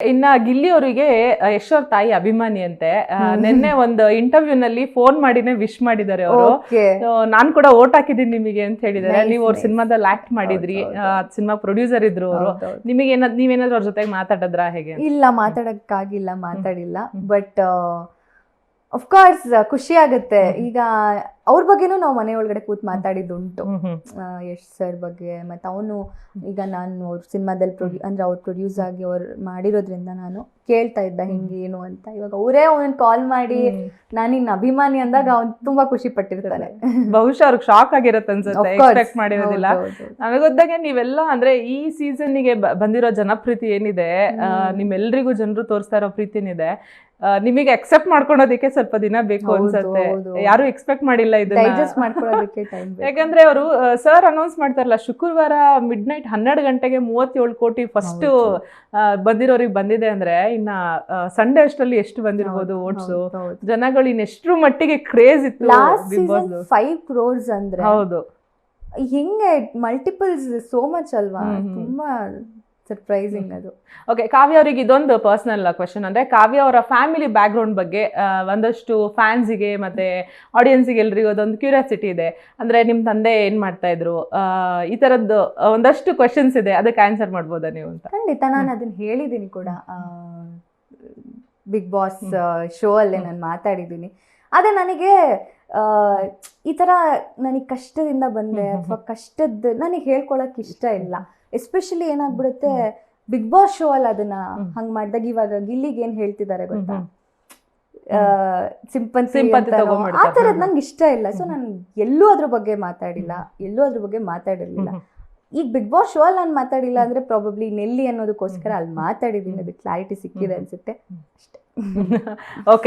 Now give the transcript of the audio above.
ಇನ್ನ ಗಿಲ್ಲಿ ಅವರಿಗೆ ಯಶ್ ಅವ್ರ ತಾಯಿ ಅಭಿಮಾನಿ ಅಂತೆ. ನಿನ್ನೆ ಒಂದು ಇಂಟರ್ವ್ಯೂ ನಲ್ಲಿ ಫೋನ್ ಮಾಡಿನೇ ವಿಶ್ ಮಾಡಿದ್ದಾರೆ ಅವರು. ನಾನ್ ಕೂಡ ಓಟ್ ಹಾಕಿದೀನಿ ನಿಮಗೆ ಅಂತ ಹೇಳಿದಾರೆ. ನೀವು ಅವ್ರ ಸಿನಿಮಾದಲ್ಲಿ ಆಕ್ಟ್ ಮಾಡಿದ್ರಿ, ಸಿನಿಮಾ ಪ್ರೊಡ್ಯೂಸರ್ ಇದ್ರು ಅವರು. ನಿಮಗೆ ನೀವೇನಾದ್ರು ಅವ್ರ ಜೊತೆಗೆ ಮಾತಾಡಿದ್ರಾ ಹೇಗೆ? ಇಲ್ಲ, ಮಾತಾಡಕ್ಕಾಗಿಲ್ಲ, ಮಾತಾಡಿಲ್ಲ. ಬಟ್ ಅಫ್ಕೋರ್ಸ್ ಖುಷಿ ಆಗುತ್ತೆ. ಈಗ ಅವ್ರ ಬಗ್ಗೆನೂ ನಾವು ಮನೆ ಒಳಗಡೆ ಕೂತ್ ಮಾತಾಡಿದ್ದುಂಟು, ಯಶ್ ಸರ್ ಬಗ್ಗೆ. ಮತ್ತೆ ಅವನು ಈಗ ನಾನು ಅವ್ರ ಸಿನಿಮಾದಲ್ಲಿ ಅಂದ್ರೆ ಅವ್ರು ಪ್ರೊಡ್ಯೂಸ್ ಆಗಿ ಅವ್ರು ಮಾಡಿರೋದ್ರಿಂದ ನಾನು ಕೇಳ್ತಾ ಇದ್ದ ಹಿಂಗೆ ಏನು ಅಂತ. ಇವಾಗ ಅವರೇ ಅವನ್ ಕಾಲ್ ಮಾಡಿ ನಾನು ಇನ್ ಅಭಿಮಾನಿ ಅಂದಾಗ ಅವ್ನು ತುಂಬಾ ಖುಷಿ ಪಟ್ಟಿರ್ತಾನೆ. ಬಹುಶಃ ಅವ್ರಿಗೆ ಶಾಕ್ ಆಗಿರತ್ತೆ ಅನ್ಸುತ್ತೆ, ಎಕ್ಸ್ಪೆಕ್ಟ್ ಮಾಡಿರೋದಿಲ್ಲ. ನನಗೊದ್ದಾಗೆ ನೀವೆಲ್ಲ ಅಂದ್ರೆ ಈ ಸೀಸನ್ಗೆ ಬಂದಿರೋ ಜನಪ್ರೀತಿ ಏನಿದೆ, ನಿಮ್ಮೆಲ್ರಿಗೂ ಜನರು ತೋರಿಸ್ತಾ ಇರೋ ಪ್ರೀತಿನಿದೆ, ನಿಮಗೆ ಅಕ್ಸೆಪ್ಟ್ ಮಾಡ್ಕೊಳೋದಕ್ಕೆ ಸ್ವಲ್ಪ ದಿನ ಬೇಕು ಅನ್ಸುತ್ತೆ. ಯಾರು ಎಕ್ಸ್ಪೆಕ್ಟ್ ಮಾಡಿಲ್ಲ ಇದನ್ನ. ಯಾಕಂದ್ರೆ ಅವರು ಸರ್ ಅನೌನ್ಸ್ ಮಾಡ್ತಾರಲ್ಲ, ಶುಕ್ರವಾರ ಮಿಡ್ ನೈಟ್ 12 ಗಂಟೆಗೆ 37 ಕೋಟಿ ಫಸ್ಟ್ ಬಂದಿರೋರಿಗೆ ಬಂದಿದೆ ಅಂದ್ರೆ ಇನ್ನ ಸಂಡೇ ಅಷ್ಟರಲ್ಲಿ ಎಷ್ಟು ಬಂದಿರ್ಬೋದು ಓಟ್ಸು. ಜನಗಳು ಇನ್ನೆಷ್ಟು ಮಟ್ಟಿಗೆ ಕ್ರೇಜ್ ಇತ್ತು. 5 crores ಅಂದ್ರೆ ಹೌದು, ಹಿಂಗೆ ಮಲ್ಟಿಪಲ್ಸ್ ಸೋ ಮಚ್ ಅಲ್ವಾ, ತುಂಬಾ ಸರ್ಪ್ರೈಸಿಂಗ್ ಅದು. ಓಕೆ, ಕಾವ್ಯ ಅವರಿಗೆ ಇದೊಂದು ಪರ್ಸನಲ್ ಕ್ವೆಶನ್. ಅಂದ್ರೆ ಕಾವ್ಯ ಅವರ ಫ್ಯಾಮಿಲಿ ಬ್ಯಾಕ್ ಗ್ರೌಂಡ್ ಬಗ್ಗೆ ಒಂದಷ್ಟು ಫ್ಯಾನ್ಸಿಗೆ ಮತ್ತೆ ಆಡಿಯನ್ಸಿಗೆ ಎಲ್ರಿಗೂ ಅದೊಂದು ಕ್ಯೂರಿಯಾಸಿಟಿ ಇದೆ. ಅಂದ್ರೆ ನಿಮ್ ತಂದೆ ಏನ್ ಮಾಡ್ತಾ ಇದ್ರು, ಈ ತರದ್ದು ಒಂದಷ್ಟು ಕ್ವೆಶನ್ಸ್ ಇದೆ, ಅದಕ್ಕೆ ಆನ್ಸರ್ ಮಾಡ್ಬೋದಾ ನೀವು ಅಂತ? ಖಂಡಿತ, ನಾನು ಅದನ್ನ ಹೇಳಿದ್ದೀನಿ ಕೂಡ. ಬಿಗ್ ಬಾಸ್ ಶೋ ಅಲ್ಲೇ ನಾನು ಮಾತಾಡಿದ್ದೀನಿ. ಅದೇ ನನಗೆ ಈ ತರ ನನಗೆ ಕಷ್ಟದಿಂದ ಬಂದೆ ಅಥವಾ ಕಷ್ಟದ ನನಗೆ ಹೇಳ್ಕೊಳಕ್ ಇಷ್ಟ ಇಲ್ಲ. ಎಸ್ಪೆಷಲಿ ಏನಾಗ್ಬಿಡುತ್ತೆ, ಬಿಗ್ ಬಾಸ್ ಶೋ ಅಲ್ಲಿ ಅದನ್ನ ಹಂಗ್ ಮಾಡಿದಾಗ ಇವಾಗ ಗಿಲ್ಲಿಗೆ ಏನ್ ಹೇಳ್ತಿದ್ದಾರೆ ಗೊತ್ತಾ, ಸಿಂಪತಿ ಆ ತರದ್ ನಂಗೆ ಇಷ್ಟ ಇಲ್ಲ. ಸೊ ನಾನು ಎಲ್ಲೂ ಅದ್ರ ಬಗ್ಗೆ ಮಾತಾಡಿರ್ಲಿಲ್ಲ. ಈಗ ಬಿಗ್ ಬಾಸ್ ಶೋ ಅಲ್ಲಿ ನಾನು ಮಾತಾಡಿಲ್ಲ ಅಂದ್ರೆ ಪ್ರಾಬಬ್ಲಿ ನೆಲ್ಲಿ ಅನ್ನೋದಕ್ಕೋಸ್ಕರ ಅಲ್ಲಿ ಮಾತಾಡಿದ್ದೀನಿ. ಅದಕ್ಕೆ ಕ್ಲಾರಿಟಿ ಸಿಕ್ಕಿದೆ ಅನ್ಸುತ್ತೆ ಅಷ್ಟೇ. ಓಕೆ.